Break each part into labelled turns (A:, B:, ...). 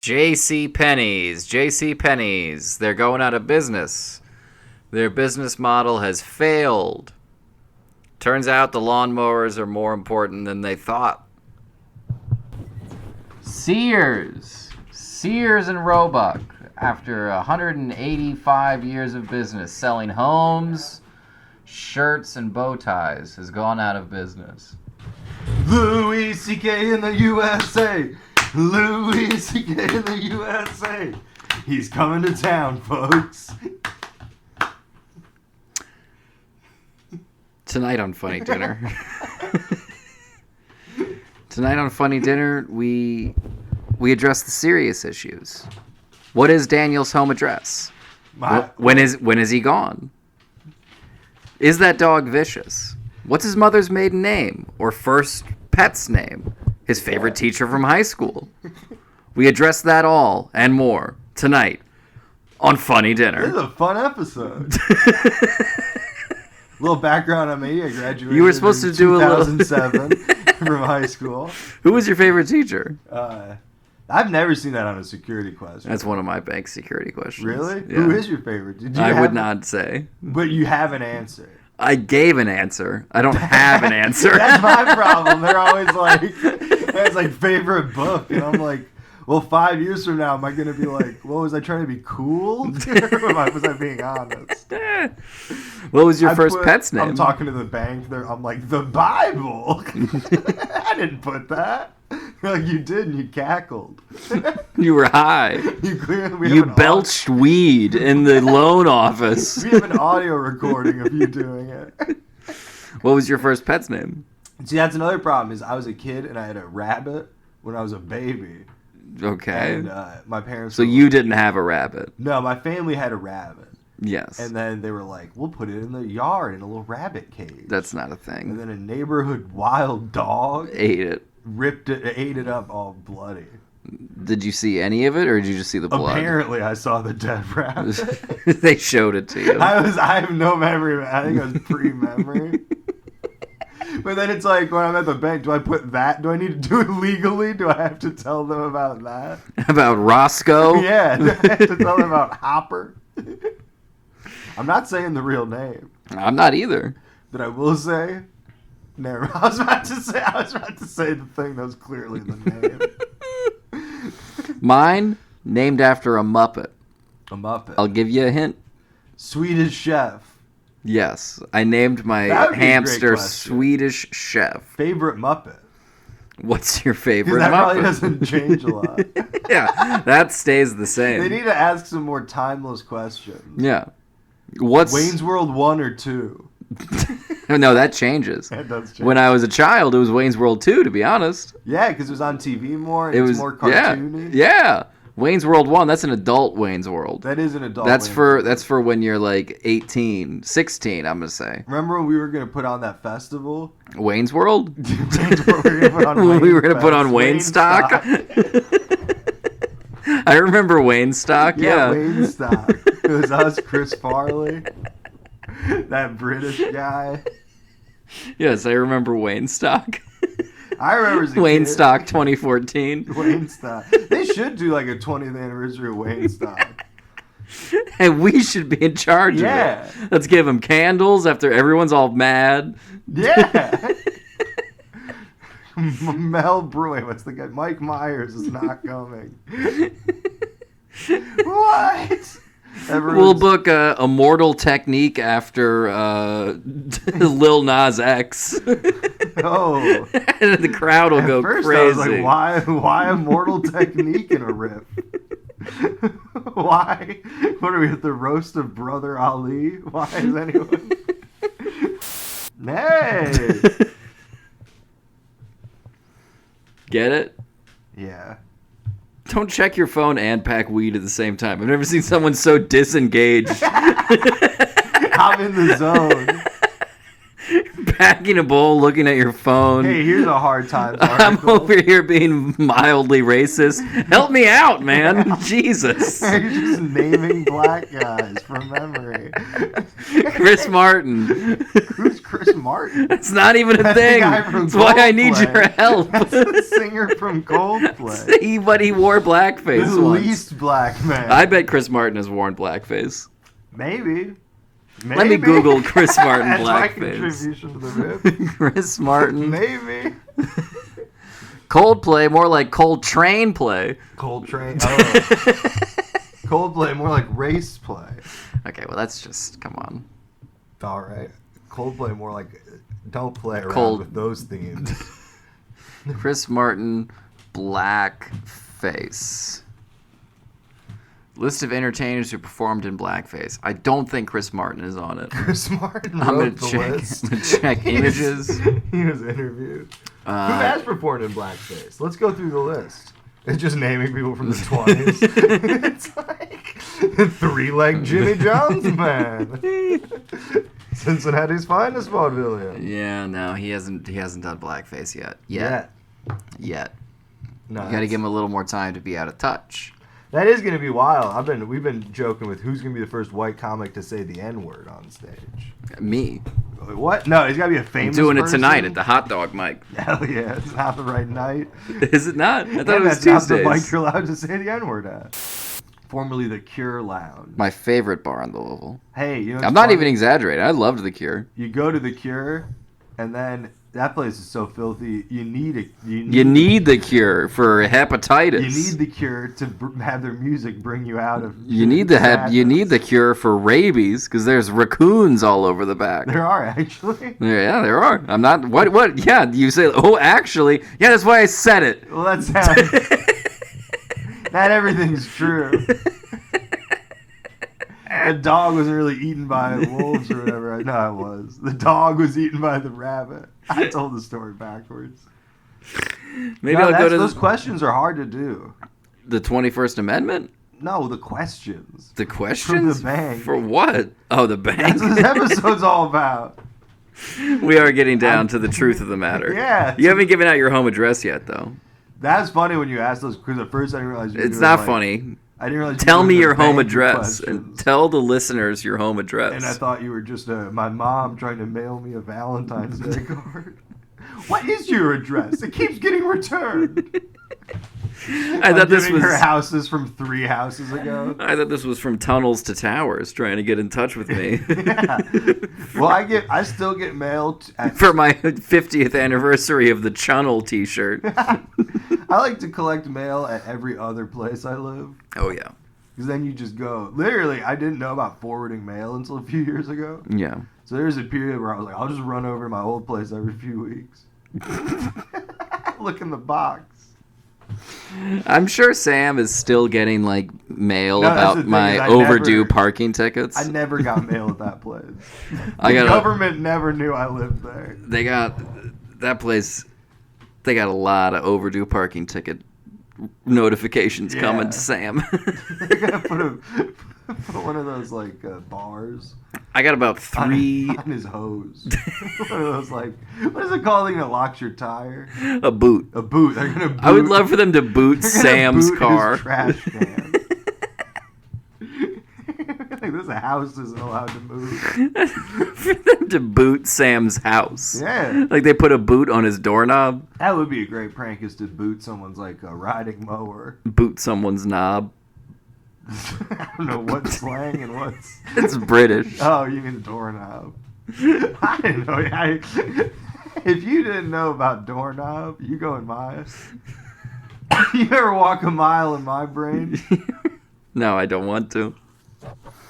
A: J.C. Penney's. They're going out of business. Their business model has failed. Turns out the lawnmowers are more important than they thought. Sears and Roebuck, after 185 years of business selling homes, shirts, and bow ties, has gone out of business.
B: Louis C.K. in the USA. Louis C.K. in the USA. He's coming to town, folks.
A: Tonight on Funny Dinner. we address the serious issues. What is Daniel's home address? When is he gone? Is that dog vicious? What's his mother's maiden name or first pet's name? His favorite teacher from high school. We address that all and more tonight on Funny Dinner.
B: This is a fun episode. Little background on me. I graduated.
A: You were supposed to do
B: 2007 from high school.
A: Who was your favorite teacher?
B: I've never seen that on a security question.
A: That's one of my bank security questions.
B: Really?
A: Yeah.
B: Who is your favorite?
A: I would not say.
B: But you have an answer.
A: I gave an answer. I don't have an answer.
B: That's my problem. They're always like, it's like favorite book, and I'm like, well, 5 years from now, am I gonna be like, what was I trying to be cool? Or was I being honest?
A: What was your first pet's name?
B: I'm talking to the bank. I'm like, the Bible. I didn't put that. You're like, you did, and you cackled.
A: You were high. You belched weed in the loan office.
B: We have an audio recording of you doing it.
A: What was your first pet's name?
B: See, that's another problem. Is I was a kid and I had a rabbit when I was a baby.
A: Okay.
B: And my parents.
A: So you didn't have a rabbit?
B: No, my family had a rabbit.
A: Yes.
B: And then they were like, we'll put it in the yard in a little rabbit cage.
A: That's not a thing.
B: And then a neighborhood wild dog
A: ate it.
B: Ate it up all bloody.
A: Did you see any of it, or did you just see the blood?
B: Apparently, I saw the dead rabbit.
A: They showed it to you.
B: I have no memory. I think it was pre-memory. But then it's like, when I'm at the bank, do I put that? Do I need to do it legally? Do I have to tell them about that?
A: About Roscoe?
B: Yeah. Do I have to tell them about Hopper? I'm not saying the real name.
A: I'm not either.
B: But I will say... Never. I was about to say the thing that was clearly the name.
A: Mine, named after a Muppet.
B: A Muppet.
A: I'll give you a hint.
B: Swedish Chef.
A: Yes, I named my hamster Swedish Chef.
B: Favorite Muppet.
A: What's your favorite
B: Muppet? That probably
A: doesn't
B: change a lot.
A: Yeah, that stays the same.
B: They need to ask some more timeless questions.
A: Yeah. What's
B: Wayne's World 1 or 2?
A: No, that changes.
B: That does change.
A: When I was a child, it was Wayne's World 2, to be honest.
B: Yeah, because it was on TV more. And it was more cartoony.
A: Yeah. Wayne's World 1, that's an adult Wayne's World.
B: That is an adult
A: That's for when you're like 18, 16, I'm going to say.
B: Remember when we were going to put on that festival?
A: Wayne's World?
B: Wayne's World. We were going to
A: put on Wayne Stock? I remember Wayne Stock, yeah.
B: Wayne Stock. It was us, Chris Farley. That British guy.
A: Yes, I remember Wayne Stock.
B: I remember as a
A: Wayne
B: kid.
A: Stock 2014.
B: Wayne Stock. They should do like a 20th anniversary of Wayne Stock.
A: And we should be in charge of it. Let's give them candles after everyone's all mad.
B: Yeah. Mel Breuer, what's the guy? Mike Myers is not coming. What?
A: We'll book a Immortal Technique after Lil Nas X.
B: Oh.
A: And the crowd will go
B: first
A: crazy.
B: I was like, why Immortal Technique in a riff? Why? What are we at the roast of Brother Ali? Why is anyone... Hey!
A: Get it?
B: Yeah.
A: Don't check your phone and pack weed at the same time. I've never seen someone so disengaged.
B: I'm in the zone.
A: Packing a bowl, looking at your phone.
B: Hey, here's a hard times
A: I'm
B: article.
A: over here being mildly racist. Help me out, man. Jesus.
B: You're just naming black guys from memory.
A: Chris Martin.
B: Who's Chris Chris Martin.
A: It's not even a
B: That's the
A: thing.
B: guy from
A: That's why I need
B: Coldplay.
A: your help.
B: That's the singer from Coldplay.
A: But he wore blackface
B: The
A: once.
B: least black man.
A: I bet Chris Martin has worn blackface.
B: Maybe.
A: Let me Google Chris Martin
B: That's my
A: blackface.
B: contribution to the rip.
A: Chris Martin.
B: Maybe.
A: Coldplay, more like Coltrane play.
B: Coltrane. Oh. Coldplay, more like race play.
A: Okay, well that's just, come on.
B: All right. Coldplay, more like don't play around
A: Cold-
B: with those themes.
A: Chris Martin blackface. List of entertainers who performed in blackface. I don't think Chris Martin is on it.
B: Chris Martin
A: I'm
B: wrote
A: gonna
B: the
A: check.
B: list.
A: I'm gonna check images.
B: He was interviewed. Who has performed in blackface? Let's go through the list. It's just naming people from the 20s. It's like three-leg Jimmy Jones man. Cincinnati's finest vaudevillian.
A: Yeah, no, he hasn't done blackface yet. Yet.
B: No,
A: You got to give him a little more time to be out of touch.
B: that is going to be wild. We've been joking with who's going to be the first white comic to say the N-word on stage.
A: Me.
B: What? No, he's got to be a
A: I'm
B: famous
A: doing it
B: person.
A: tonight at the hot dog mic.
B: Hell yeah, it's not the right night.
A: Is it not? I thought it was
B: that's not the mic
A: Tuesdays.
B: you're allowed to say the N-word at. Formerly the Cure Lounge.
A: My favorite bar in Louisville.
B: Hey, you know
A: I'm
B: what's
A: not
B: funny?
A: even exaggerating. I loved the Cure.
B: You go to the Cure, and then that place is so filthy. You need
A: You need the Cure for hepatitis.
B: You need the Cure to have their music bring you out of.
A: You need the Cure for rabies because there's raccoons all over the back.
B: There are actually.
A: Yeah, there are. I'm not. What? Yeah, you say. Oh, actually, yeah. That's why I said it.
B: Well, that sounds. Not everything's true. The dog wasn't really eaten by wolves or whatever. I know it was. The dog was eaten by the rabbit. I told the story backwards.
A: Maybe I'll go to
B: those questions are hard to do.
A: the 21st Amendment.
B: No, the questions.
A: The questions
B: the bank.
A: for what? Oh, the bank.
B: That's what this episode's all about.
A: We are getting down to the truth of the matter.
B: Yeah.
A: You haven't given out your home address yet, though.
B: That's funny when you ask those, because at first I didn't realize you were
A: It's
B: doing,
A: not
B: like,
A: funny.
B: I didn't realize you
A: Tell
B: were
A: me
B: doing
A: your
B: the
A: home
B: bank
A: address and
B: questions.
A: tell the listeners your home address.
B: And I thought you were just my mom trying to mail me a Valentine's Day card. What is your address? It keeps getting returned.
A: I thought this was
B: her houses from 3 houses ago.
A: I thought this was from tunnels to towers, trying to get in touch with me.
B: Yeah. Well, I still get mail
A: For my 50th anniversary of the Chunnel T-shirt.
B: I like to collect mail at every other place I live.
A: Oh yeah.
B: Because then you just go. Literally, I didn't know about forwarding mail until a few years ago.
A: Yeah.
B: So there was a period where I was like, I'll just run over to my old place every few weeks. Look in the box.
A: I'm sure Sam is still getting like mail
B: No, that's the
A: about
B: thing,
A: my
B: is I
A: overdue
B: never-
A: parking tickets.
B: I never got mail at that place.
A: I
B: The
A: got
B: government never knew I lived there.
A: They got that place. They got a lot of overdue parking ticket notifications coming to Sam.
B: They're gonna put one of those like bars.
A: I got about 3
B: on his hose. One of those like, what is it called? Thing that locks your tire?
A: a boot.
B: A boot. They're gonna. Boot,
A: I would love for them to boot
B: they're gonna
A: Sam's
B: boot
A: car.
B: His trash can. Like this house isn't allowed to move.
A: For them to boot Sam's house.
B: Yeah.
A: Like they put a boot on his doorknob,
B: That would be a great prank, is to boot someone's like a riding mower.
A: boot someone's knob.
B: I don't know what's slang and what's.
A: It's British.
B: Oh, you mean doorknob? I didn't know. If you didn't know about doorknob, you go in mine. You ever walk a mile in my brain?
A: No, I don't want to.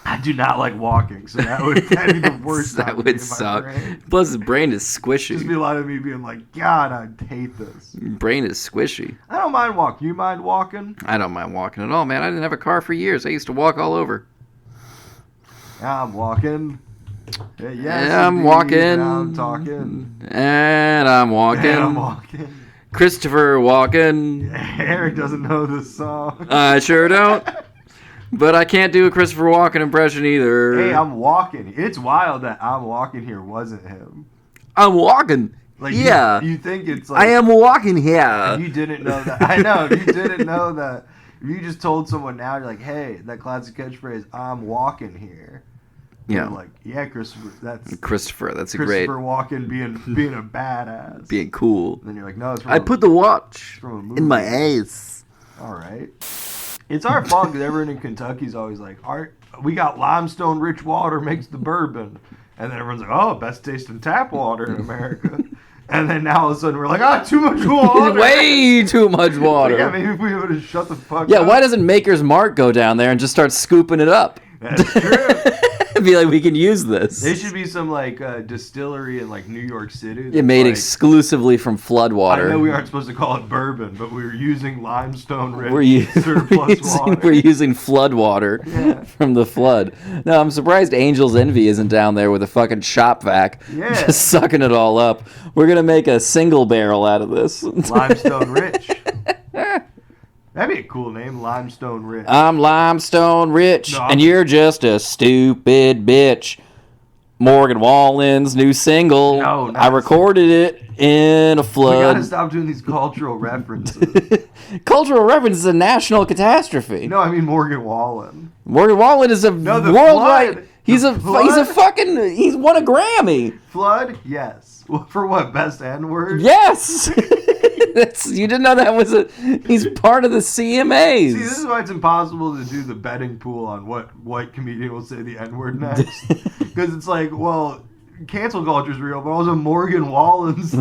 B: I do not like walking, so that'd be the worst.
A: That
B: time to be
A: would
B: in my
A: suck.
B: brain.
A: Plus, his brain is
B: Just be
A: squishy.
B: a lot of me being like, God, I hate this.
A: Brain is squishy.
B: I don't mind walking. You mind walking?
A: I don't mind walking at all, man. I didn't have a car for years. I used to walk all over.
B: Yeah, I'm walking. Yes,
A: Yeah, I'm
B: indeed.
A: walking.
B: Now I'm talking.
A: And I'm walking.
B: And I'm walking.
A: Christopher walking.
B: Eric doesn't know this song.
A: I sure don't. But I can't do a Christopher Walken impression either.
B: Hey, I'm walking. It's wild that I'm walking here wasn't him.
A: I'm walking.
B: Like,
A: yeah.
B: You think it's like.
A: I am walking here.
B: If you didn't know that. I know. If you didn't know that. If you just told someone now, you're like, hey, that classic catchphrase, I'm walking here. Yeah. Like, yeah, Christopher. That's
A: Christopher. That's
B: Christopher
A: great.
B: Walken being a badass.
A: Being cool.
B: And then you're like, no, it's from
A: I put the watch
B: from a movie.
A: in my ass.
B: All right. It's our fault because everyone in Kentucky's always like, we got limestone rich water makes the bourbon. And then everyone's like, oh, best tasting tap water in America. And then now all of a sudden we're like, too much water.
A: Way too much water.
B: Yeah, maybe if we would have shut the fuck up.
A: Yeah, why doesn't Maker's Mark go down there and just start scooping it up?
B: That's true.
A: Be like, we can use this.
B: There should be some like distillery in like New York City.
A: It made exclusively from flood water.
B: I know we aren't supposed to call it bourbon, but we're using limestone rich surplus water.
A: We're using flood water from the flood. No, I'm surprised Angel's Envy isn't down there with a fucking shop vac, just sucking it all up. We're gonna make a single barrel out of this.
B: Limestone rich. That'd be a cool name, Limestone Rich.
A: I'm Limestone Rich, and you're just a stupid bitch. Morgan Wallen's new single.
B: No,
A: I recorded it in a flood.
B: We gotta stop doing these cultural references.
A: Cultural reference is a national catastrophe.
B: No, I mean Morgan Wallen.
A: Morgan Wallen is a worldwide. He's won a Grammy.
B: Flood? Yes. For what? Best N-word?
A: Yes. You didn't know that was he's part of the CMAs.
B: See, this is why it's impossible to do the betting pool on what white comedian will say the N-word next. Because it's like, well, cancel culture's real, but also Morgan Wallen's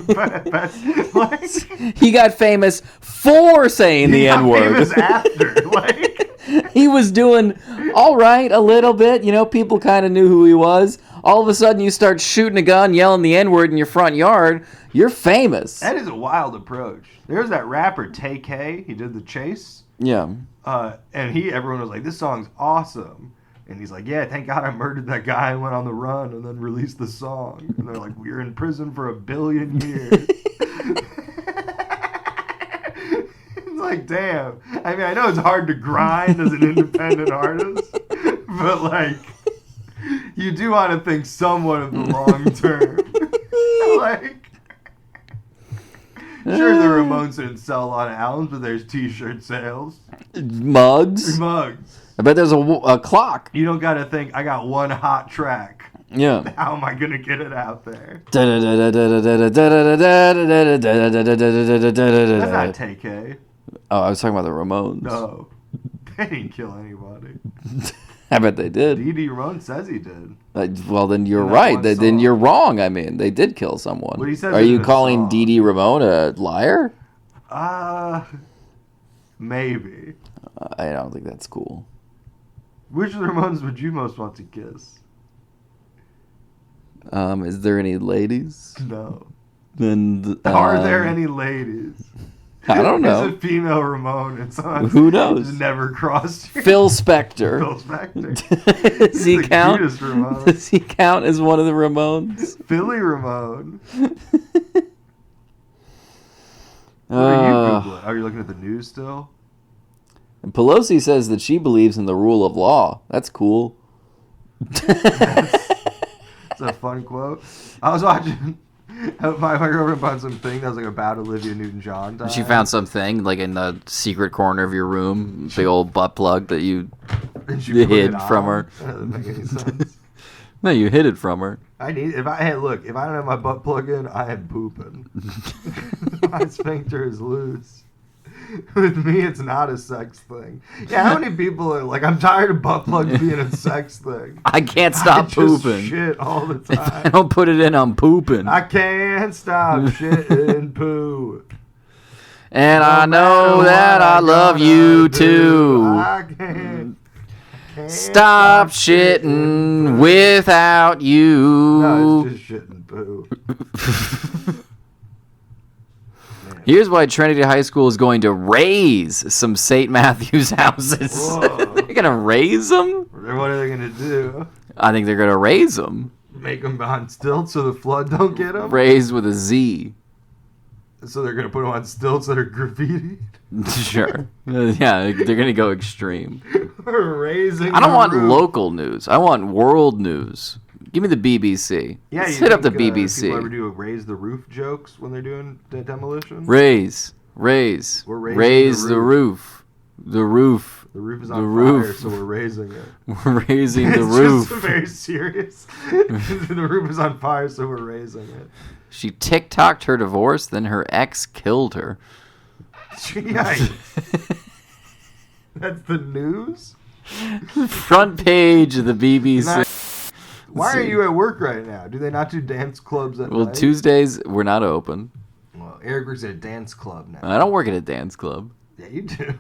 B: best. Like,
A: he got famous for saying the N-word.
B: He got famous after. Like,
A: he was doing all right a little bit. You know, people kind of knew who he was. All of a sudden, you start shooting a gun, yelling the N-word in your front yard. You're famous.
B: That is a wild approach. There's that rapper Tay K. He did The Chase.
A: Yeah.
B: And everyone was like, "This song's awesome." And he's like, "Yeah, thank God I murdered that guy and went on the run and then released the song." And they're like, "We're in prison for 1 billion years." It's like, damn. I mean, I know it's hard to grind as an independent artist, but like, you do want to think somewhat of the long term. Like, sure, the Ramones didn't sell a lot of albums, but there's T-shirt sales,
A: mugs. I bet there's a clock.
B: You don't got to think, I got one hot track.
A: Yeah.
B: How am I going to get it out there? That's not Tay-K.
A: Oh, I was talking about the Ramones.
B: No. They didn't kill anybody.
A: I bet they did.
B: Dee Dee Ramone says he did.
A: Well, then you're right. Then you're wrong. I mean, they did kill someone.
B: Well, he says
A: Are you calling Dee Dee Ramone a liar?
B: Maybe.
A: I don't think that's cool.
B: Which of the Ramones would you most want to kiss?
A: Is there any ladies?
B: No.
A: Then
B: are there any ladies?
A: I don't know.
B: It's a female Ramone. It's on.
A: Who knows?
B: It's never crossed.
A: Phil Spector.
B: Phil Spector.
A: Does he count? Does he count as one of the Ramones?
B: Philly Ramone. What are you Googling? Are you looking at the news still?
A: And Pelosi says that she believes in the rule of law. That's cool.
B: It's a fun quote. I was watching. My girlfriend found something that was like about Olivia Newton-John.
A: She found something like in the secret corner of your room, big old butt plug that you hid from her.
B: That doesn't make any sense.
A: No, you hid it from her.
B: If I don't have my butt plug in, I am pooping. My sphincter is loose. With me, it's not a sex thing. Yeah, how many people are like, I'm tired of butt plugs being a sex thing.
A: I can't stop pooping.
B: Shit all the time.
A: If I don't put it in, I'm pooping.
B: I can't stop shitting poo.
A: And I know that I love you too.
B: I can't
A: stop shitting without you.
B: No, it's just shitting poo.
A: Here's why Trinity High School is going to raise some St. Matthew's houses. They're going to raise them?
B: What are they going to do?
A: I think they're going to raise them.
B: Make them on stilts so the flood don't get them?
A: Raised with a Z.
B: So they're going to put them on stilts that are graffitied?
A: Sure. Yeah, they're going to go extreme.
B: Raising
A: I don't want local news. I want world news. Give me the BBC.
B: Yeah,
A: Let's hit up the BBC.
B: People ever do raise the roof jokes when they're doing the demolition?
A: Raise
B: the
A: the roof. The roof.
B: The roof is
A: The
B: on
A: roof.
B: fire, so we're raising it.
A: We're raising the
B: It's
A: roof.
B: just very serious. The roof is on fire, so we're raising it.
A: She TikToked her divorce, then her ex killed her.
B: Yikes. That's the news?
A: Front page of the BBC.
B: Why are you at work right now? Do they not do dance clubs at
A: Well,
B: night?
A: Tuesdays, we're not open.
B: Well, Eric works at a dance club now.
A: I don't work at a dance club.
B: Yeah, you do.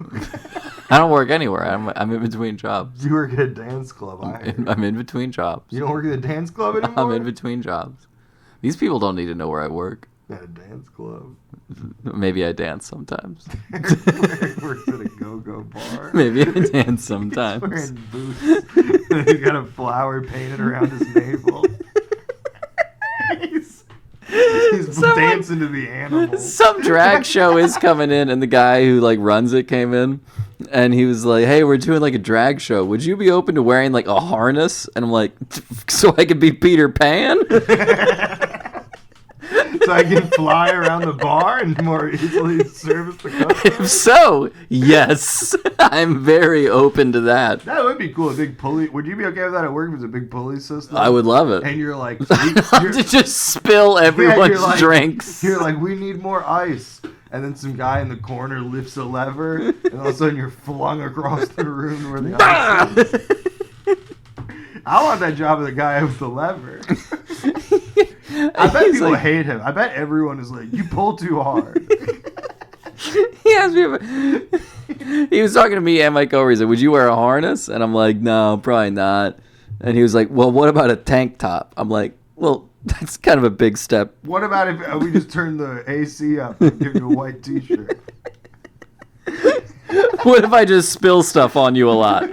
A: I don't work anywhere. I'm in between jobs.
B: You work at a dance club. I heard.
A: I'm in between jobs.
B: You don't work at a dance club anymore?
A: I'm in between jobs. These people don't need to know where I work.
B: At a dance club.
A: Maybe I dance sometimes.
B: Eric works at a go-go bar.
A: Maybe I dance sometimes.
B: He's wearing boots. He's got a flower painted around his navel. He's dancing to the animals.
A: Some drag show is coming in, and the guy who like runs it came in, and he was like, "Hey, we're doing like a drag show. Would you be open to wearing like a harness?" And I'm like, "So I could be Peter Pan?"
B: So I can fly around the bar and more easily service the customer?
A: If so, yes, I'm very open to that.
B: That would be cool. A big pulley. Would you be okay with that at work if it's a big pulley system?
A: I would love it.
B: And you're like,
A: To just spill everyone's drinks.
B: You're like, we need more ice. And then some guy in the corner lifts a lever, and all of a sudden you're flung across the room to where the ice is. I want that job of the guy with the lever. I bet people hate him. I bet everyone is like, you pull too hard.
A: He asked me if he was talking to me and my coworker. He's like, would you wear a harness? And I'm like, no, probably not. And he was like, well, what about a tank top? I'm like, well, that's kind of a big step.
B: What about if we just turn the AC up and give you a white t-shirt?
A: What if I just spill stuff on you a lot?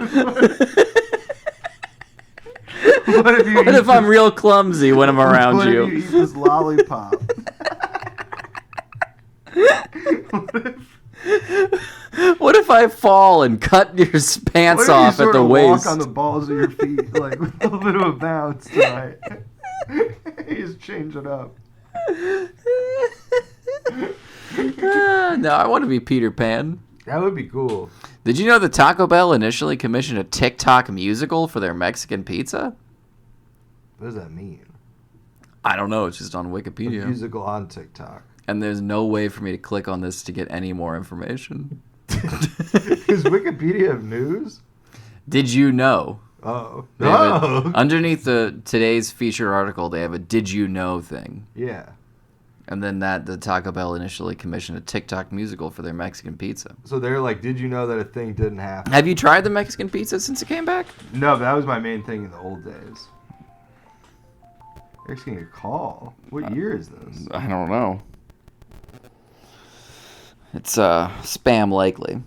A: What if I'm real clumsy when I'm around
B: what
A: you?
B: What if you eat this lollipop?
A: What if I fall and cut your pants off at the waist?
B: Walk on the balls of your feet, like with a little bit of a bounce tonight. You just change it up.
A: No, I want to be Peter Pan.
B: That would be cool.
A: Did you know that Taco Bell initially commissioned a TikTok musical for their Mexican pizza?
B: What does that mean?
A: I don't know. It's just on Wikipedia.
B: A musical on TikTok.
A: And there's no way for me to click on this to get any more information.
B: Is Wikipedia of news?
A: Did you know?
B: Oh.
A: No. Underneath today's feature article, they have a "Did you know" thing.
B: Yeah.
A: And then the Taco Bell initially commissioned a TikTok musical for their Mexican pizza.
B: So they're like, did you know that a thing didn't happen?
A: Have you tried the Mexican pizza since it came back?
B: No, but that was my main thing in the old days. Eric's getting a call. What year is this?
A: I don't know. It's spam likely.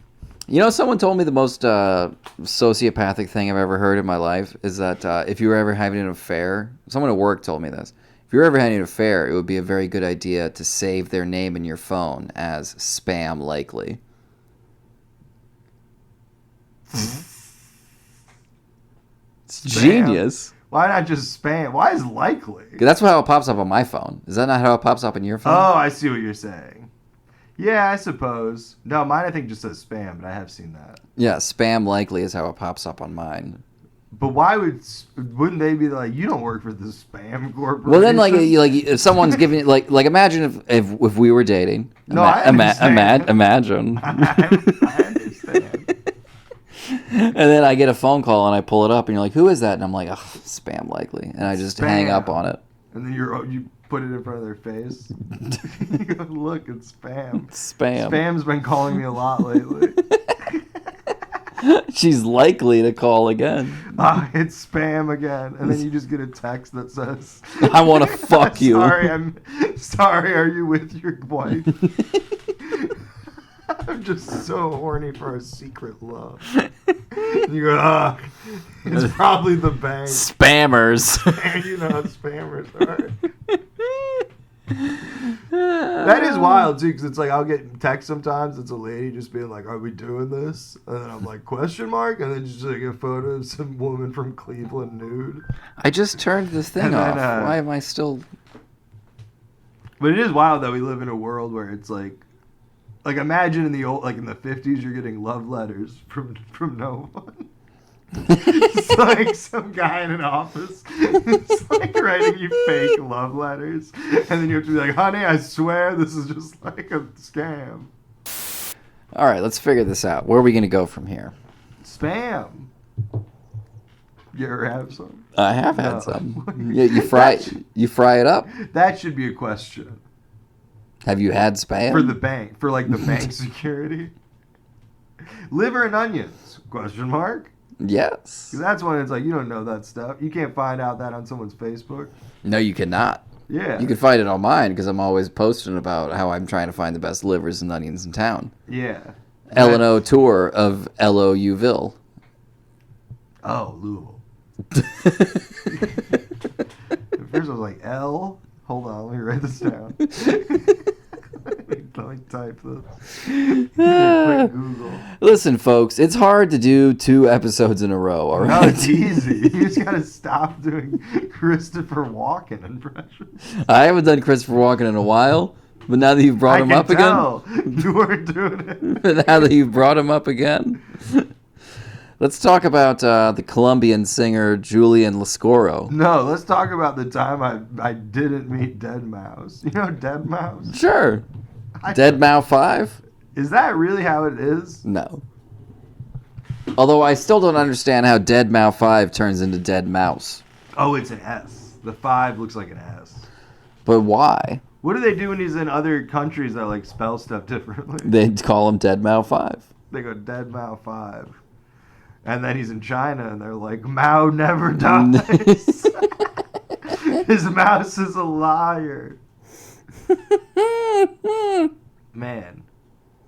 A: You know, someone told me the most sociopathic thing I've ever heard in my life is that if you were ever having an affair, someone at work told me this. If you're ever having an affair, it would be a very good idea to save their name in your phone as spam likely. It's genius.
B: Why not just spam? Why is likely?
A: That's how it pops up on my phone. Is that not how it pops up on your phone?
B: Oh, I see what you're saying. Yeah, I suppose. No, mine I think just says spam, but I have seen that.
A: Yeah, spam likely is how it pops up on mine.
B: But why wouldn't they be like, you don't work for the spam corporation?
A: Well, then like if someone's giving like imagine if we were dating.
B: No, I understand.
A: Imagine.
B: I understand.
A: And then I get a phone call and I pull it up and you're like, who is that? And I'm like, ugh, spam likely. And I just hang up on it.
B: And then you put it in front of their face. You go, look, it's spam.
A: Spam.
B: Spam's been calling me a lot lately.
A: She's likely to call again.
B: It's spam again. And then you just get a text that says,
A: I want to fuck you.
B: Sorry, are you with your wife? I'm just so horny for a secret love. And you go, it's probably the bank.
A: Spammers.
B: And you know how spammers are. That is wild too, because it's like I'll get text sometimes. It's a lady just being like, "Are we doing this?" And then I'm like, "question mark?" And then just like a photo of some woman from Cleveland nude.
A: I just turned this thing off. Why am I still?
B: But it is wild that we live in a world where it's like Like imagine in the '50s, you're getting love letters from no one. It's like some guy in an office. It's like writing you fake love letters, and then you have to be like, "Honey, I swear this is just like a scam."
A: All right, let's figure this out. Where are we gonna go from here?
B: Spam. You ever have some?
A: I have had some. Yeah, you fry it up.
B: That should be a question.
A: Have you had spam?
B: For the bank, for like the bank security. Liver and onions? Question mark.
A: Yes.
B: That's when it's like you don't know that stuff. You can't find out that on someone's Facebook.
A: No, you cannot.
B: Yeah.
A: You can find it on mine because I'm always posting about how I'm trying to find the best livers and onions in town.
B: Yeah.
A: L&O tour of L-O-U-ville.
B: Oh, Louisville. At first I was like, L? Hold on, let me write this down. Let me type this. Quick Google.
A: Listen, folks, it's hard to do 2 episodes in a row, all right?
B: No, it's easy. You just gotta stop doing Christopher Walken impressions.
A: I haven't done Christopher Walken in a while, but now that you've brought him up
B: again. You weren't doing it.
A: But now that you've brought him up again, let's talk about the Colombian singer Julian Lascoro.
B: No, let's talk about the time I didn't meet Dead Mouse. You know Dead Mouse?
A: Sure. Dead Mouse 5?
B: Is that really how it is?
A: No. Although I still don't understand how Dead Mouse 5 turns into Dead Mouse.
B: Oh, it's an S. The 5 looks like an S.
A: But why?
B: What do they do when he's in other countries that like spell stuff differently?
A: They call him Dead Mouse 5.
B: They go Dead Mao 5. And then he's in China and they're like, Mao never dies. His mouse is a liar. Man.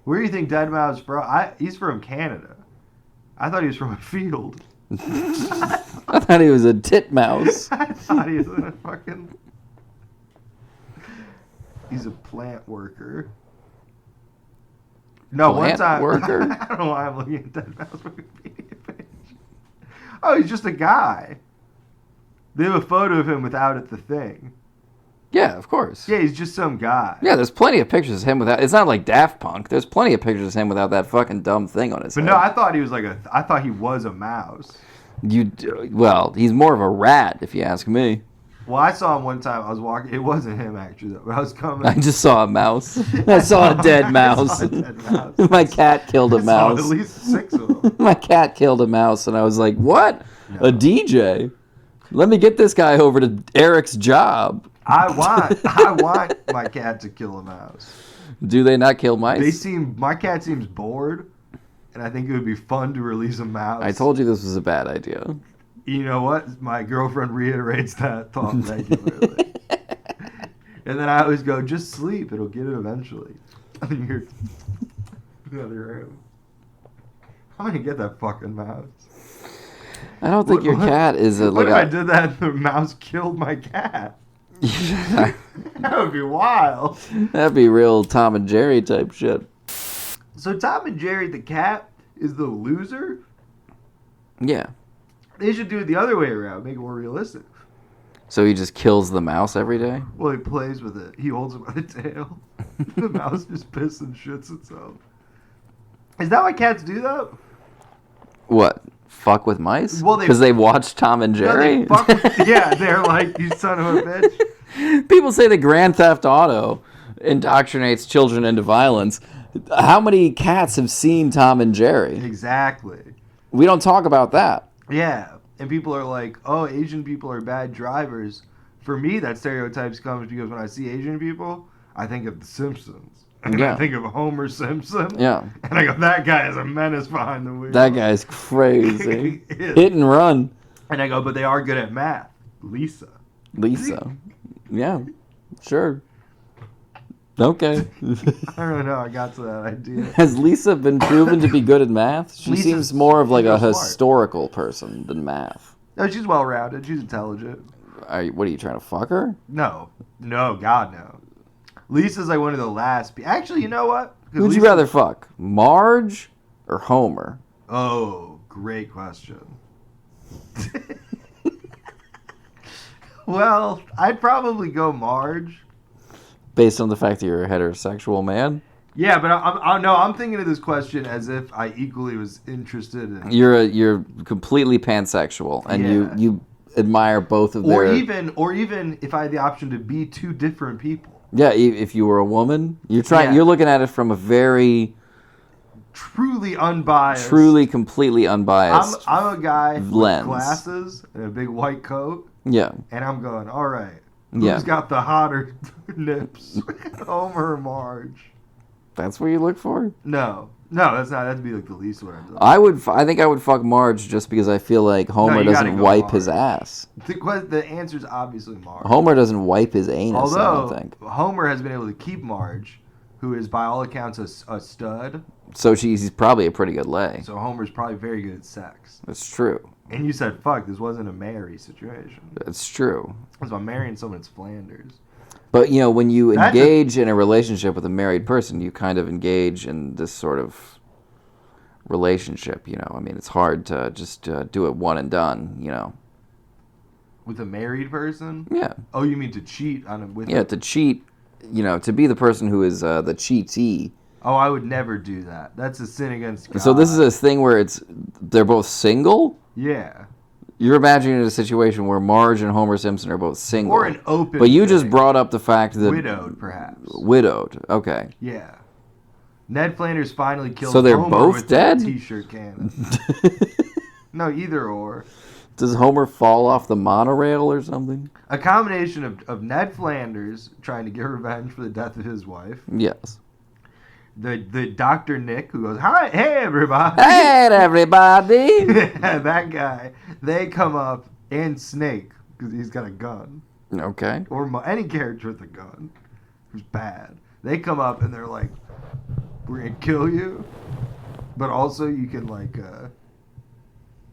B: Where do you think Dead Mao's from? He's from Canada. I thought he was from a field.
A: I thought he was a titmouse.
B: I thought he was a fucking... He's a plant worker. No,
A: Plant
B: one time...
A: worker?
B: I don't know why I'm looking at Dead Mao's Wikipedia page. Oh, he's just a guy. They have a photo of him without the thing.
A: Yeah, of course.
B: Yeah, he's just some guy.
A: Yeah, there's plenty of pictures of him without... It's not like Daft Punk. There's plenty of pictures of him without that fucking dumb thing on his head.
B: But no, I thought he was like I thought he was a mouse.
A: Well, he's more of a rat, if you ask me.
B: Well, I saw him one time. I was walking. It wasn't him, actually, though. But I was coming.
A: I just saw a mouse. I saw a dead mouse.
B: I saw a dead mouse.
A: My cat killed a
B: I
A: mouse.
B: saw at least 6 of them.
A: My cat killed a mouse, and I was like, what?
B: No.
A: A DJ? Let me get this guy over to Eric's job.
B: I want my cat to kill a mouse.
A: Do they not kill mice?
B: My cat seems bored, and I think it would be fun to release a mouse.
A: I told you this was a bad idea.
B: You know what? My girlfriend reiterates that thought regularly. And then I always go, just sleep. It'll get it eventually. And then you're in the other room. I'm going to get that fucking mouse.
A: I don't think your cat is a...
B: What if I did that and the mouse killed my cat? That would be wild.
A: That'd be real Tom and Jerry type shit.
B: So Tom and Jerry the cat is the loser?
A: Yeah.
B: They should do it the other way around, make it more realistic.
A: So he just kills the mouse every day?
B: Well, he plays with it. He holds it by the tail. The mouse just pisses and shits itself. Is that why cats do that?
A: What? Fuck with mice?
B: Well,
A: because they watch Tom and Jerry?
B: No, they fuck with, yeah, they're like, you son of a bitch.
A: People say that Grand Theft Auto indoctrinates children into violence. How many cats have seen Tom and Jerry?
B: Exactly.
A: We don't talk about that.
B: Yeah, and people are like, oh, Asian people are bad drivers. For me, that stereotype comes because when I see Asian people, I think of The Simpsons. And
A: yeah.
B: I think of Homer Simpson.
A: Yeah.
B: And I go, that guy is a menace behind the wheel.
A: That guy's crazy. Hit and run.
B: And I go, but they are good at math. Lisa.
A: Yeah, sure. Okay.
B: I don't know. I got to that idea.
A: Has Lisa been proven to be good at math? She seems more of like a historical person than math.
B: No, she's well-rounded. She's intelligent.
A: What are you trying to fuck her?
B: No, God, no. Lisa's like one of the last. Actually, you know what?
A: Who'd you rather fuck, Marge or Homer?
B: Oh, great question. Well, I'd probably go Marge.
A: Based on the fact that you're a heterosexual man?
B: Yeah, but I'm thinking of this question as if I equally was interested in.
A: You're completely pansexual, and
B: Yeah.
A: you admire both of
B: Or
A: their.
B: even if I had the option to be two different people.
A: Yeah, if you were a woman,
B: Yeah.
A: You're looking at it from a very
B: Truly unbiased.
A: truly, completely unbiased.
B: I'm a guy
A: lens.
B: with glasses and a big white coat,
A: Yeah,
B: and I'm going, all right, who's
A: Yeah.
B: got the hotter nips, Homer or Marge?
A: that's what you look for.
B: No, that's not. That'd be like the least what I'm doing.
A: I think I would fuck Marge just because I feel like Homer
B: you gotta
A: doesn't
B: go
A: wipe his
B: Marge.
A: ass.
B: The answer's obviously Marge.
A: Homer doesn't wipe his anus. I
B: Although
A: don't think.
B: Homer has been able to keep Marge, who is by all accounts a stud.
A: So he's probably a pretty good lay.
B: So Homer's probably very good at sex.
A: That's true.
B: And you said, fuck, this wasn't a Mary situation.
A: That's true.
B: Because I'm marrying someone, it's Flanders.
A: But, when you
B: That's
A: engage in a relationship with a married person, you kind of engage in this sort of relationship, I mean, it's hard to just do it one and done,
B: With a married person?
A: Yeah.
B: Oh, you mean to cheat on it with
A: Yeah, to cheat, to be the person who is the cheatee.
B: Oh, I would never do that. That's a sin against God.
A: So this is a thing where they're both single?
B: Yeah.
A: You're imagining a situation where Marge and Homer Simpson are both single.
B: Or an open
A: But you just
B: thing.
A: brought up the fact that...
B: Widowed, perhaps.
A: Widowed, okay.
B: Yeah. Ned Flanders finally killed
A: So they're
B: Homer
A: both
B: with
A: dead?
B: that T-shirt cannon. No, either or.
A: Does Homer fall off the monorail or something?
B: A combination of Ned Flanders trying to get revenge for the death of his wife.
A: Yes.
B: The Dr. Nick who goes, "Hi, hey everybody."
A: Hey everybody!
B: That guy. They come up, and Snake, because he's got a gun.
A: Okay.
B: Or any character with a gun who's bad. They come up and they're like, "We're going to kill you, but also you can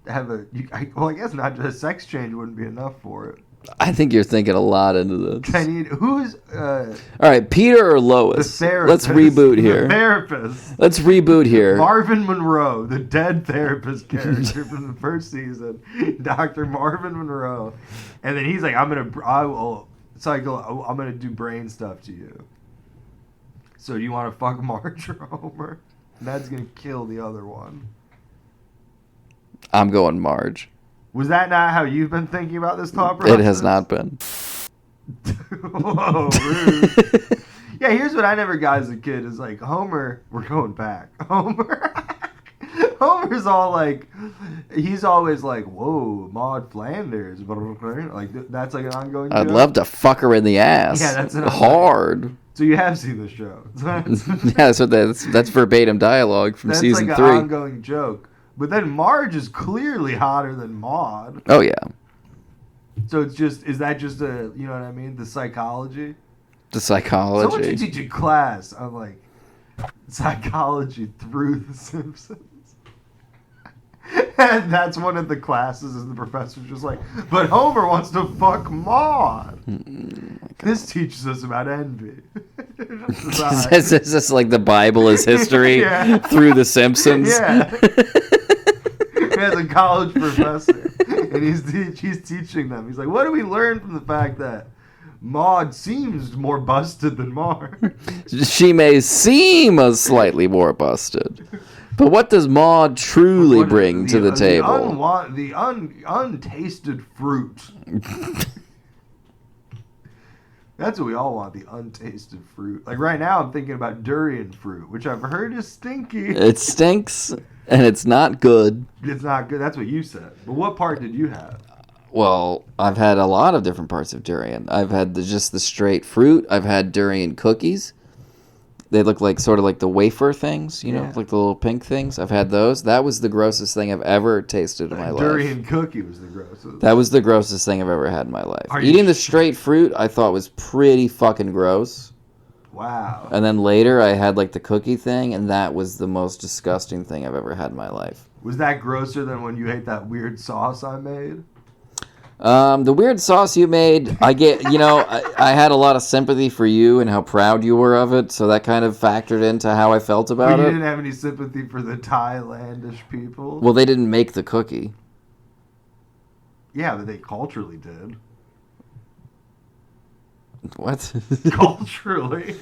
B: have I guess not just a sex change wouldn't be enough for it.
A: I think you're thinking a lot into this.
B: Who's
A: All right, Peter or
B: the
A: Lois?
B: therapist?
A: Let's reboot here.
B: The therapist.
A: Let's reboot here.
B: Marvin Monroe, the dead therapist character from the first season, Dr. Marvin Monroe, and then he's like, I'm gonna do brain stuff to you. So do you want to fuck Marge or Homer? Ned's gonna kill the other one.
A: I'm going Marge.
B: Was that not how you've been thinking about this thought process?
A: It has not been.
B: Whoa, rude. Yeah, here's what I never got as a kid is like Homer. We're going back. Homer's all like, he's always like, "Whoa, Maud Flanders," like that's like an ongoing.
A: I'd
B: joke.
A: love to fuck her in the ass.
B: Yeah, that's
A: hard.
B: So you have seen the show.
A: Yeah, so that's verbatim dialogue from
B: That's
A: season
B: like
A: 3.
B: an ongoing joke. But then Marge is clearly hotter than Maud.
A: Oh yeah,
B: So is that just a, you know what I mean? The psychology?
A: the
B: So what you
A: psychology.
B: teach in class of like psychology through The Simpsons. And that's one of the classes is the professor's just like, but Homer wants to fuck Maud. This teaches us about envy.
A: Is this like the Bible is history
B: Yeah.
A: through The Simpsons?
B: Yeah. As a college professor, and he's teaching them. He's like, what do we learn from the fact that Maud seems more busted than Marge?
A: She may seem a slightly more busted, but what does Maud truly bring to the table?
B: The untasted fruit. That's what we all want, the untasted fruit. Like right now, I'm thinking about durian fruit, which I've heard is stinky.
A: It stinks, and it's not good.
B: It's not good. That's what you said. But what part did you have?
A: Well, I've had a lot of different parts of durian. I've had just the straight fruit. I've had durian cookies. They look like sort of like the wafer things,
B: Yeah.
A: like the little pink things. I've had those. That was the grossest thing I've ever tasted in my life.
B: Durian cookie was the grossest.
A: That was the grossest thing I've ever had in my life.
B: Are you
A: Eating the
B: sh-
A: straight fruit, I thought was pretty fucking gross.
B: Wow.
A: And then later, I had like the cookie thing, and that was the most disgusting thing I've ever had in my life.
B: Was that grosser than when you ate that weird sauce I made?
A: The weird sauce you made, I get, I had a lot of sympathy for you and how proud you were of it, so that kind of factored into how I felt
B: But
A: about
B: you
A: it.
B: didn't have any sympathy for the Thailandish people?
A: Well, they didn't make the cookie.
B: Yeah, but they culturally did.
A: What?
B: Culturally.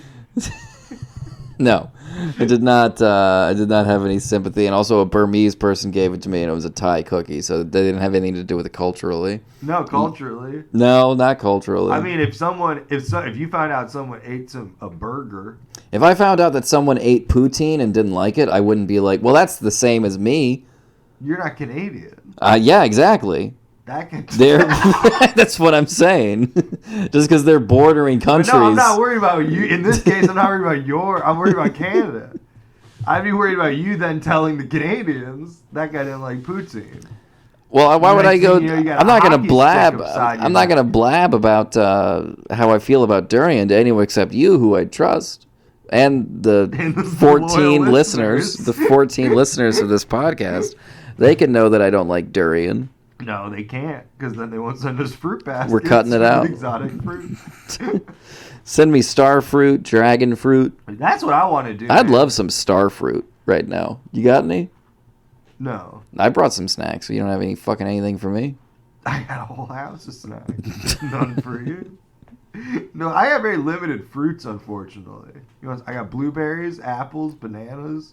A: No, I did not. I did not have any sympathy, and also a Burmese person gave it to me, and it was a Thai cookie, so they didn't have anything to do with it culturally.
B: No, culturally.
A: No, not culturally.
B: I mean, if you find out someone ate a burger,
A: if I found out that someone ate poutine and didn't like it, I wouldn't be like, well, that's the same as me.
B: You're not Canadian.
A: Yeah, exactly. That's what I'm saying. Just because they're bordering countries.
B: But no, I'm not worried about you. In this case, I'm not worried about I'm worried about Canada. I'd be worried about you then telling the Canadians that guy didn't like poutine.
A: Well, why would I go? I'm not going to blab. I'm not going to blab about how I feel about durian to anyone except you, who I trust, and the 14 listeners. The 14 listeners of this podcast. They can know that I don't like durian.
B: No, they can't, because then they won't send us fruit baskets.
A: We're cutting it out.
B: Exotic fruit.
A: Send me star fruit, dragon fruit.
B: That's what I want to do.
A: I'd love some star fruit right now. You got any?
B: No.
A: I brought some snacks. You don't have any fucking anything for me?
B: I got a whole house of snacks. None for you. No, I have very limited fruits, unfortunately. I got blueberries, apples, bananas,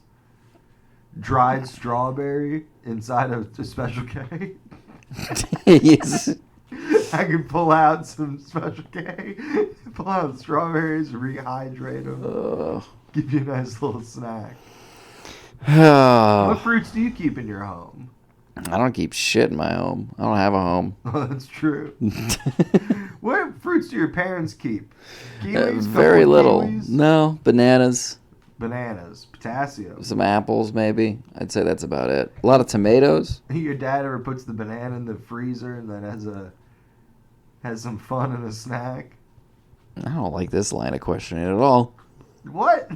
B: dried strawberry inside of a Special K.
A: Yes.
B: I can pull out some Special K, pull out strawberries, rehydrate them, give you a nice little snack. What fruits do you keep in your home?
A: I don't keep shit in my home. I don't have a home.
B: Oh, that's true. What fruits do your parents keep? Kiwis?
A: Very little.
B: Kiwis?
A: No, bananas.
B: Bananas, potassium.
A: Some apples, maybe. I'd say that's about it. A lot of tomatoes.
B: Your dad ever puts the banana in the freezer and then has some fun in a snack?
A: I don't like this line of questioning at all.
B: What?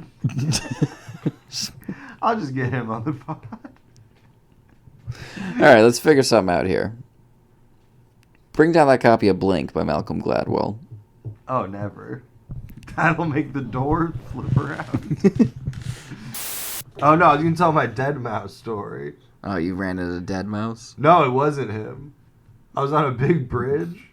B: I'll just get him on the pod.
A: All right, let's figure something out here. Bring down that copy of Blink by Malcolm Gladwell.
B: Oh, never. That'll make the door flip around. Oh, no, I was going to tell my dead mouse story.
A: Oh, you ran into a dead mouse?
B: No, it wasn't him. I was on a big bridge.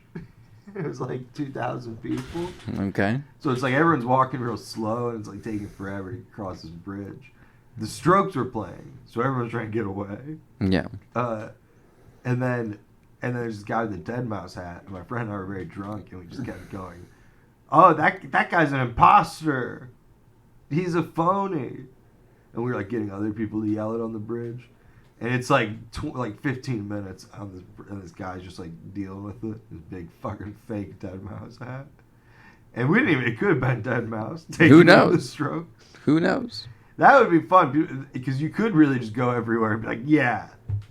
B: It was like 2,000 people.
A: Okay.
B: So it's like everyone's walking real slow, and it's like taking forever to cross this bridge. The Strokes were playing, so everyone's trying to get away.
A: Yeah.
B: And then there's this guy with a dead mouse hat, and my friend and I were very drunk, and we just kept going, oh, that guy's an imposter. He's a phony. And we were like getting other people to yell it on the bridge. And it's like 15 minutes and this guy's just like dealing with it. His big fucking fake dead mouse hat. And we didn't even, it could have been dead mouse.
A: Who knows?
B: The Strokes.
A: Who knows?
B: That would be fun because you could really just go everywhere and be like, yeah,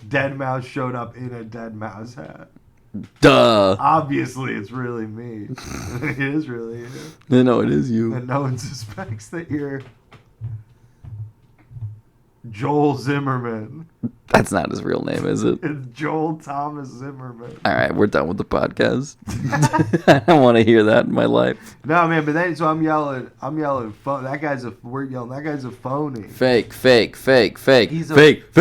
B: dead mouse showed up in a dead mouse hat.
A: Duh.
B: Obviously, it's really me. It is really you.
A: No, it is you.
B: And no one suspects that you're Joel Zimmerman.
A: That's not his real name, is it?
B: It's Joel Thomas Zimmerman.
A: All right, we're done with the podcast. I don't want to hear that in my life.
B: No, man, but then so I'm yelling, that guy's a phony.
A: Fake.
B: He's a
A: fake.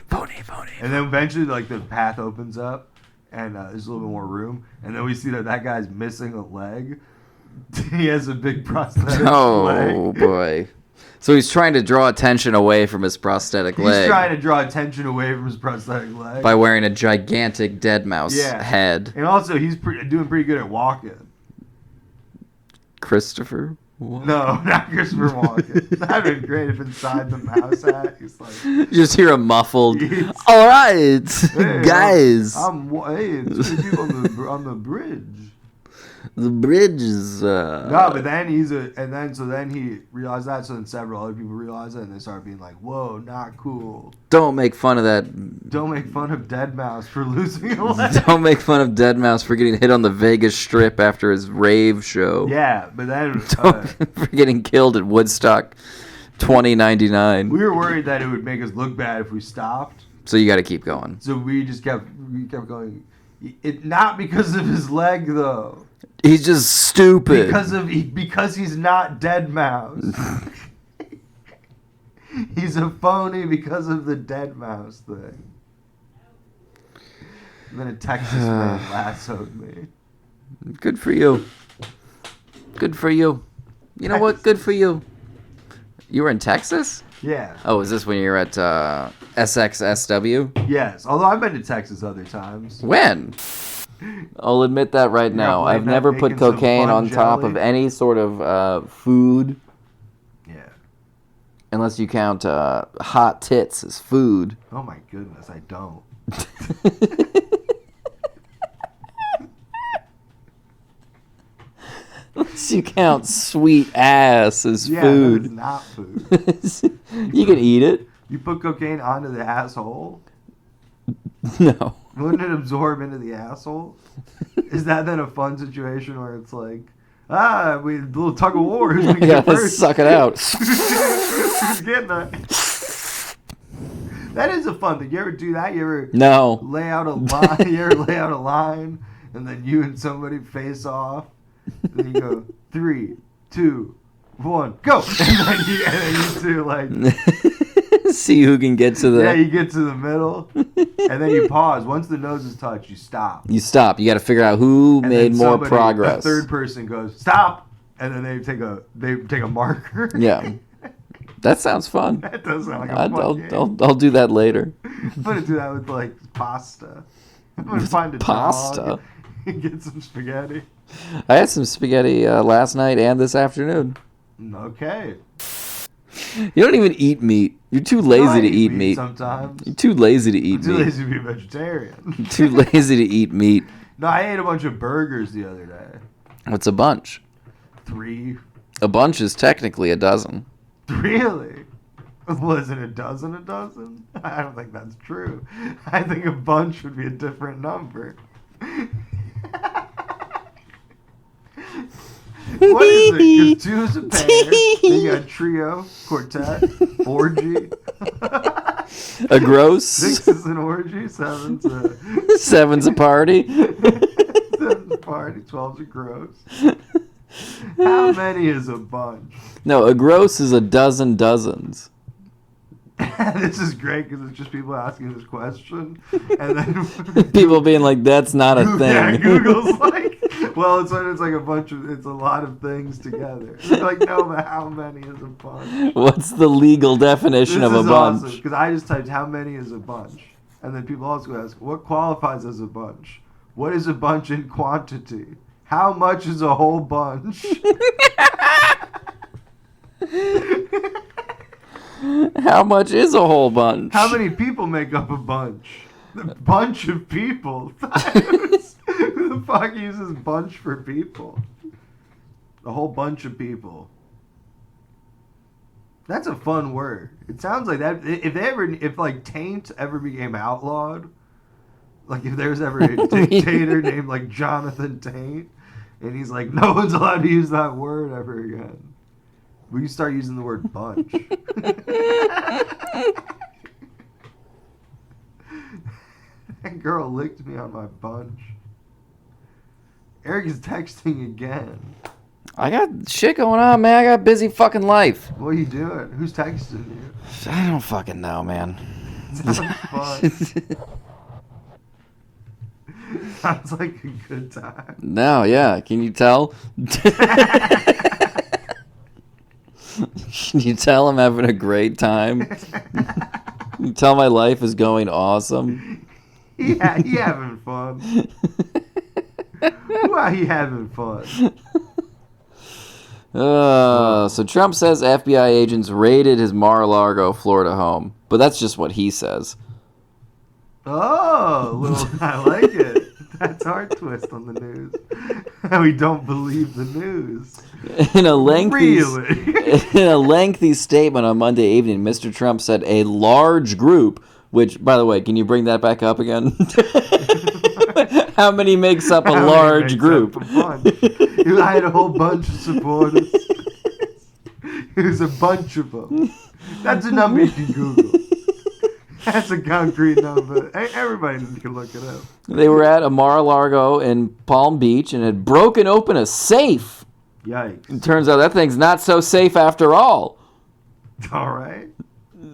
A: Phony.
B: And then eventually, like, the path opens up, and there's a little bit more room, and then we see that guy's missing a leg. He has a big prosthetic leg.
A: Oh, boy. So he's trying to draw attention away from his prosthetic leg.
B: He's trying to draw attention away from his prosthetic leg.
A: By wearing a gigantic dead mouse head.
B: And also, he's doing pretty good at walking.
A: Christopher? What?
B: No, not Christopher Walken. That'd been great if inside the mouse hat, he's like...
A: You just hear a muffled, all right,
B: hey,
A: guys.
B: It's two people on the bridge.
A: The bridge is...
B: No, but then then he realized that, so then several other people realized it, and they started being like, whoa, not cool.
A: Don't make fun of that.
B: Don't make fun of Dead Mouse for losing a leg.
A: Don't make fun of Dead Mouse for getting hit on the Vegas Strip after his rave show.
B: Yeah, but then...
A: for getting killed at Woodstock 2099.
B: We were worried that it would make us look bad if we stopped.
A: So you got to keep going.
B: So we kept going. Not because of his leg, though.
A: He's just stupid.
B: Because he's not Dead Mouse. He's a phony because of the dead mouse thing. And then a Texas man lassoed me.
A: Good for you. Good for you. You know what? Good for you. You were in Texas?
B: Yeah.
A: Oh, is this when you were at SXSW?
B: Yes. Although I've been to Texas other times.
A: When? I'll admit that right now. I've never put cocaine on top of any sort of food.
B: Yeah.
A: Unless you count hot tits as food.
B: Oh my goodness, I don't.
A: Unless you count sweet ass as food.
B: Yeah, that is not food.
A: You can eat it.
B: You put cocaine onto the asshole?
A: No.
B: Wouldn't it absorb into the asshole? Is that then a fun situation where it's like, a little tug of war. Who's gonna get first?
A: Suck it out.
B: Who's getting that? That is a fun thing. You ever do that? You ever lay out a line? You ever lay out a line and then you and somebody face off? Then you go 3, 2, 1, go. And then you two like
A: see who can get to the.
B: Yeah, you get to the middle, and then you pause. Once the noses touch, you stop.
A: You stop. You got to figure out who made more progress.
B: The third person goes stop, and then they take a marker.
A: Yeah, that sounds fun.
B: That does sound like a fun game.
A: I'll do that later.
B: I'm gonna do that with like pasta. I'm gonna find a
A: pasta.
B: dog and get some spaghetti.
A: I had some spaghetti last night and this afternoon.
B: Okay.
A: You don't even eat meat. You're too lazy to eat meat.
B: Sometimes.
A: You're too lazy to eat meat.
B: I'm too lazy to be a vegetarian.
A: You're too lazy to eat meat.
B: No, I ate a bunch of burgers the other day.
A: What's a bunch?
B: 3.
A: A bunch is technically a dozen.
B: Really? Was it a dozen? I don't think that's true. I think a bunch would be a different number. What is it? Because 2 is a pair. Then you got trio, quartet, orgy.
A: A gross.
B: 6 is an orgy. 7's a...
A: 7's a party.
B: 7's a party. 12's a gross. How many is a bunch?
A: No, a gross is a dozen dozens.
B: This is great because it's just people asking this question, and then
A: people being like, "That's not a thing."
B: Yeah, Google's like, "Well, it's like it's a lot of things together." They're like, no, but how many is a bunch?
A: What's the legal definition of a bunch?
B: Awesome, because I just typed how many is a bunch, and then people also ask, what qualifies as a bunch? What is a bunch in quantity? How much is a whole bunch?
A: How much is a whole bunch?
B: How many people make up a bunch? A bunch of people. Who the fuck uses bunch for people? A whole bunch of people. That's a fun word. It sounds like that. If like taint ever became outlawed, like if there's ever a dictator named like Jonathan Taint, and he's like, no one's allowed to use that word ever again. We start using the word bunch. That girl licked me on my bunch. Eric is texting again.
A: I got shit going on, man. I got a busy fucking life.
B: What are you doing? Who's texting you?
A: I don't fucking know, man.
B: Sounds fun. Sounds like a good time.
A: No, yeah. Can you tell? Can you tell I'm having a great time? Can you tell my life is going awesome?
B: Yeah, he having fun. Why he having fun?
A: So Trump says FBI agents raided his Mar-a-Lago, Florida home. But that's just what he says.
B: Oh, I like it. That's our twist on the news. How we don't believe the news.
A: In a lengthy statement on Monday evening, Mr. Trump said a large group, which, by the way, can you bring that back up again? How many makes up a large group?
B: I had a whole bunch of supporters. It was a bunch of them. That's a number you can Google. That's a concrete number. Everybody can look it up.
A: They were at a Mar-a-Lago in Palm Beach and had broken open a safe.
B: Yikes.
A: It turns out that thing's not so safe after all.
B: All right.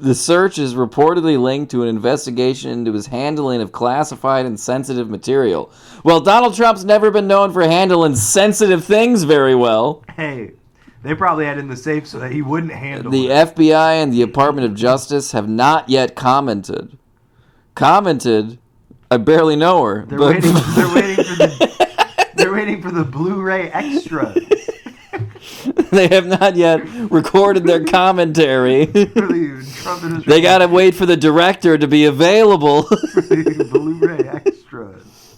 A: The search is reportedly linked to an investigation into his handling of classified and sensitive material. Well, Donald Trump's never been known for handling sensitive things very well.
B: Hey, they probably had it in the safe so that he wouldn't handle
A: The
B: it.
A: FBI and the Department of Justice have not yet commented. Commented? I barely know her.
B: They're waiting for the Blu-ray extras.
A: They have not yet recorded their commentary. They gotta wait for the director to be available.
B: For the Blu-ray extras.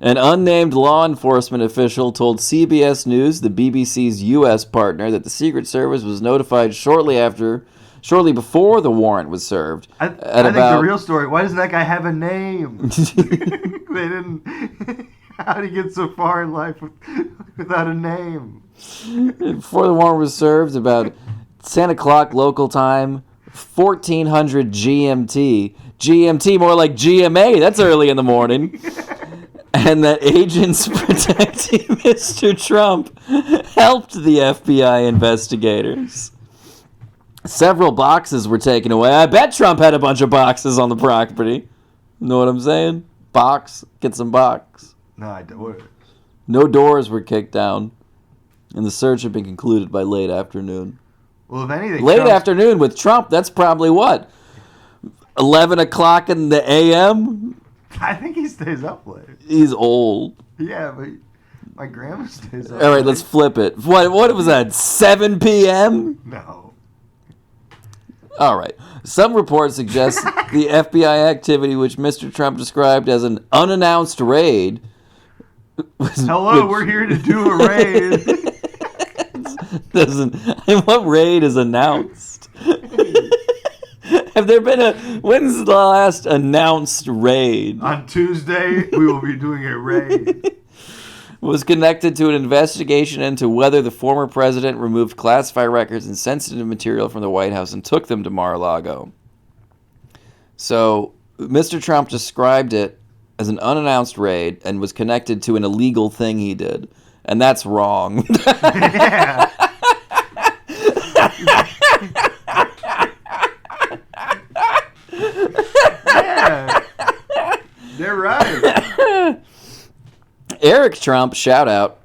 A: An unnamed law enforcement official told CBS News, the BBC's U.S. partner, that the Secret Service was notified shortly before the warrant was served.
B: I think the real story, why doesn't that guy have a name? They didn't... How did he get so far in life without a name?
A: Before the warrant was served, about 10 o'clock local time, 1400 GMT. GMT, more like GMA. That's early in the morning. And that agents protecting Mr. Trump helped the FBI investigators. Several boxes were taken away. I bet Trump had a bunch of boxes on the property. Know what I'm saying? Box. Get some box.
B: No, I don't.
A: No doors were kicked down. And the search had been concluded by late afternoon.
B: Well, if anything...
A: Late afternoon with Trump, that's probably what? 11 o'clock in the a.m.?
B: I think he stays up late.
A: He's old.
B: Yeah, but my grandma stays up
A: All right,
B: late.
A: let's flip it. What was that, 7 p.m.?
B: No.
A: All right. Some reports suggest the FBI activity, which Mr. Trump described as an unannounced raid...
B: We're here to do a raid.
A: What raid is announced? Have there been when's the last announced raid?
B: On Tuesday, we will be doing a raid.
A: Was connected to an investigation into whether the former president removed classified records and sensitive material from the White House and took them to Mar-a-Lago. So, Mr. Trump described it as an unannounced raid and was connected to an illegal thing he did. And that's wrong.
B: Yeah. Yeah. They're right.
A: Eric Trump, shout out.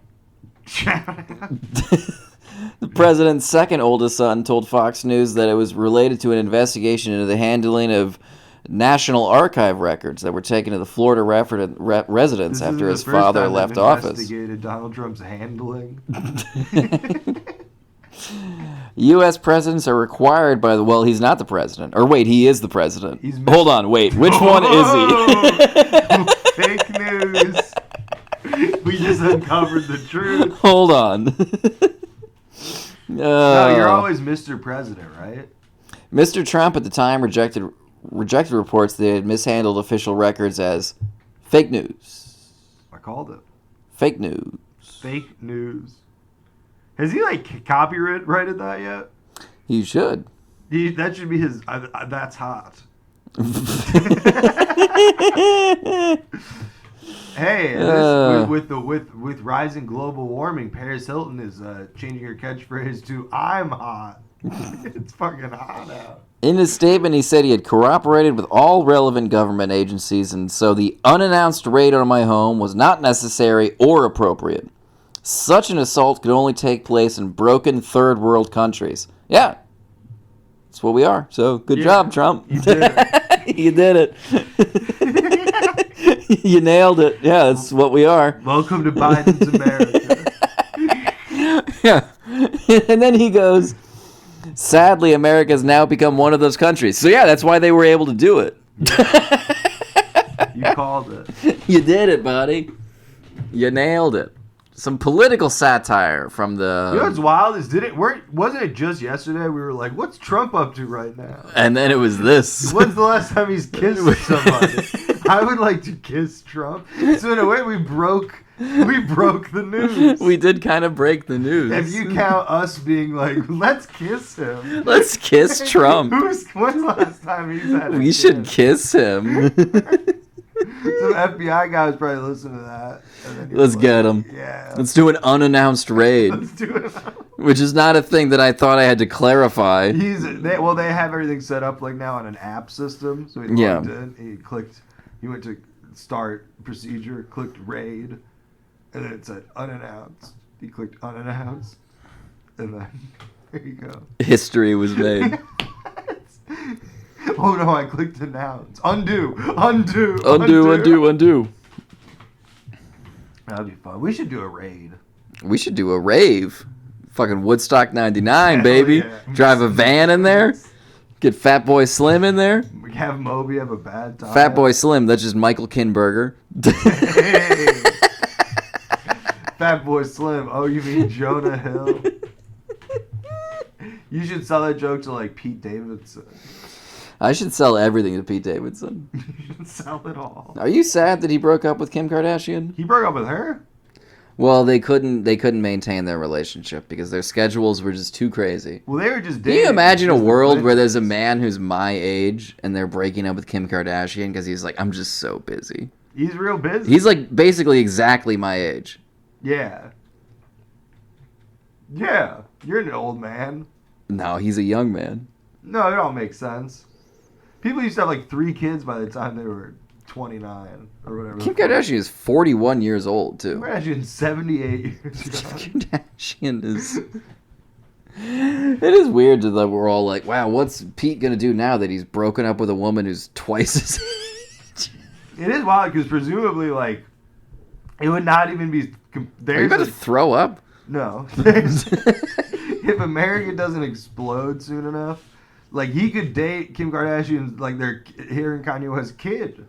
A: The president's second oldest son told Fox News that it was related to an investigation into the handling of National Archive records that were taken to the Florida residence after his father left office.
B: Investigated Donald Trump's handling.
A: U.S. presidents are required by the... Well, he's not the president. Or wait, he is the president. Hold on, wait. Which one is he?
B: Fake news. We just uncovered the truth.
A: Hold on.
B: No, you're always Mr. President, right?
A: Mr. Trump at the time rejected reports that he had mishandled official records as fake news.
B: I called it.
A: Fake news.
B: Fake news. Has he, copyrighted that yet?
A: He should.
B: That should be his... that's hot. Hey, with rising global warming, Paris Hilton is changing her catchphrase to "I'm hot." It's fucking hot out.
A: In his statement, he said he had cooperated with all relevant government agencies, and so the unannounced raid on my home was not necessary or appropriate. Such an assault could only take place in broken third world countries. Yeah, that's what we are. So good job, Trump.
B: You did it.
A: You did it. You nailed it. Yeah, that's what we are.
B: Welcome to Biden's America.
A: Yeah. And then he goes, sadly, America has now become one of those countries. So yeah, that's why they were able to do it.
B: You called it.
A: You did it, buddy. You nailed it. Some political satire from the...
B: You know what's wild is, wasn't it just yesterday we were like, what's Trump up to right now?
A: And then it was this.
B: When's the last time he's kissed somebody? I would like to kiss Trump. So in a way, we broke the news.
A: We did kind of break the news.
B: If you count us being like, let's kiss him.
A: Let's kiss Trump.
B: When's the last time he's had a
A: We
B: kiss?
A: should kiss him.
B: Some FBI guy was probably listening to that. And then
A: Let's get him.
B: Yeah.
A: Let's do an unannounced raid.
B: Let's do it.
A: Which is not a thing that I thought I had to clarify.
B: They have everything set up like now on an app system. So he logged in, he went to start procedure, clicked raid, and then it said unannounced. He clicked unannounced, and then there you go.
A: History was made.
B: Oh no, I clicked announce. Undo. That'd be fun. We should do a raid.
A: We should do a rave. Fucking Woodstock 99, baby.
B: Yeah.
A: Drive a van in there. Get Fat Boy Slim in there.
B: We have Moby have a bad time.
A: Fat Boy Slim, that's just Michael Kinberger.
B: Hey. Fat Boy Slim. Oh, you mean Jonah Hill? You should sell that joke to like Pete Davidson.
A: I should sell everything to Pete Davidson.
B: You should sell it all.
A: Are you sad that he broke up with Kim Kardashian?
B: He broke up with her?
A: Well, they couldn't maintain their relationship because their schedules were just too crazy.
B: Well, they were just dating.
A: Can you imagine a world where there's a man who's my age and they're breaking up with Kim Kardashian because he's like, I'm just so busy.
B: He's real busy.
A: He's like basically exactly my age.
B: Yeah. Yeah. You're an old man.
A: No, he's a young man.
B: No, it all makes sense. People used to have like 3 kids by the time they were 29 or whatever.
A: Kim Kardashian is 41 years old, too.
B: Kim Kardashian's 78 years young.
A: Kim Kardashian is... It is weird that we're all like, wow, what's Pete going to do now that he's broken up with a woman who's twice his age?
B: It is wild because presumably, like, it would not even be...
A: Are you about to throw up?
B: No. If America doesn't explode soon enough, like, he could date Kim Kardashian, like, they're hearing Kanye West's kid.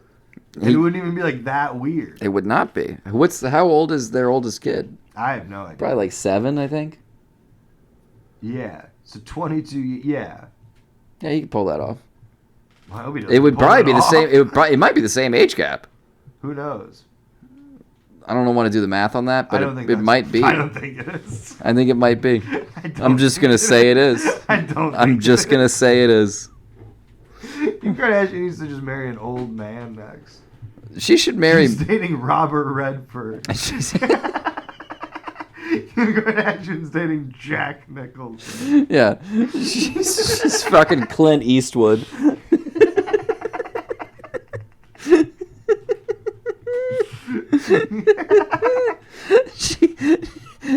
B: And it wouldn't even be, like, that weird.
A: It would not be. How old is their oldest kid?
B: I have no idea.
A: Probably, like, 7, I think.
B: Yeah. So, 22, yeah.
A: Yeah, he could pull that off.
B: Well, I hope he doesn't
A: It would
B: pull
A: probably be the
B: off.
A: same. It might be the same age gap.
B: Who knows?
A: I don't want to do the math on that, but it might be.
B: I don't think it is.
A: I think it might be. I'm just going to say it is. I'm just going to say it is.
B: Kim Kardashian needs to just marry an old man next.
A: She should marry...
B: She's dating Robert Redford. Kim Kardashian's dating Jack Nicholson.
A: Yeah. She's fucking Clint Eastwood.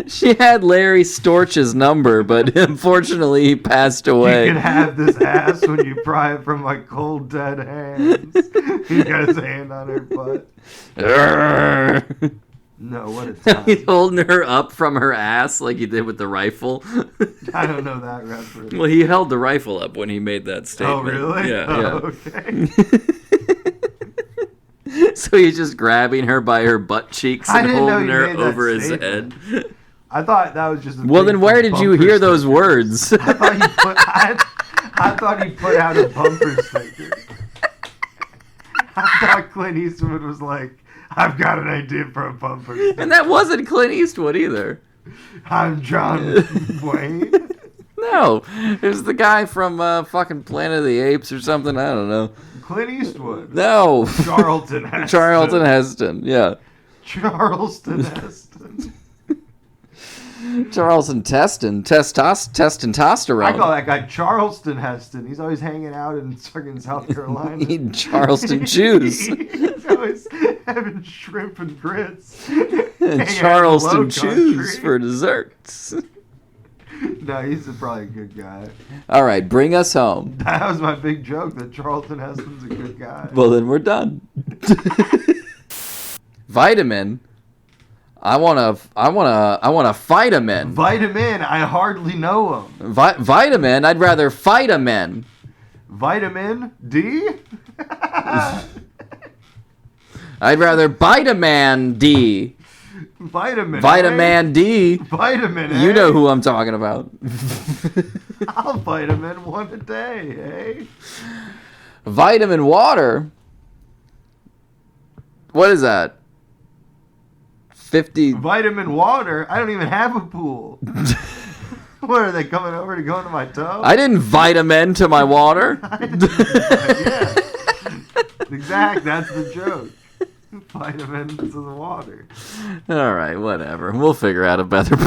A: She had Larry Storch's number, but unfortunately he passed away.
B: You can have this ass when you pry it from my cold dead hands. He got his hand on her butt. No, what a time.
A: He's holding her up from her ass like he did with the rifle.
B: I don't know that reference.
A: Well, he held the rifle up when he made that statement.
B: Oh, really?
A: Yeah.
B: Okay.
A: So he's just grabbing her by her butt cheeks and holding her over his head.
B: I thought that was just.
A: Well, then where did you hear those words?
B: I thought he put out a bumper sticker. I thought Clint Eastwood was like, I've got an idea for a bumper sticker.
A: And that wasn't Clint Eastwood either.
B: I'm John Wayne.
A: No, it was the guy from fucking Planet of the Apes or something. I don't know.
B: Clint Eastwood.
A: No.
B: Charlton Heston.
A: Charlton Heston, yeah.
B: Charleston Heston.
A: Charleston testosterone.
B: I call that guy Charleston Heston. He's always hanging out in fucking South Carolina.
A: Eating Charleston chews.
B: He's always having shrimp and grits.
A: And Charleston chews for desserts.
B: No, he's probably a good guy.
A: All right, bring us home.
B: That was my big joke, that Charlton Heston's a good guy.
A: Well, then we're done. Vitamin. I want to fight a man.
B: Vitamin, I hardly know him.
A: Vitamin, I'd rather fight a man.
B: Vitamin D?
A: I'd rather bite a man D. Vitamin D.
B: Vitamin A.
A: You know who I'm talking about.
B: I'll vitamin one a day, eh?
A: Vitamin water. What is that? 50.
B: Vitamin water? I don't even have a pool. What, are they coming over to go into my tub?
A: I didn't vitamin to my water.
B: Yeah. Exact, that's the joke. Vitamin to the water.
A: All right, whatever. We'll figure out a better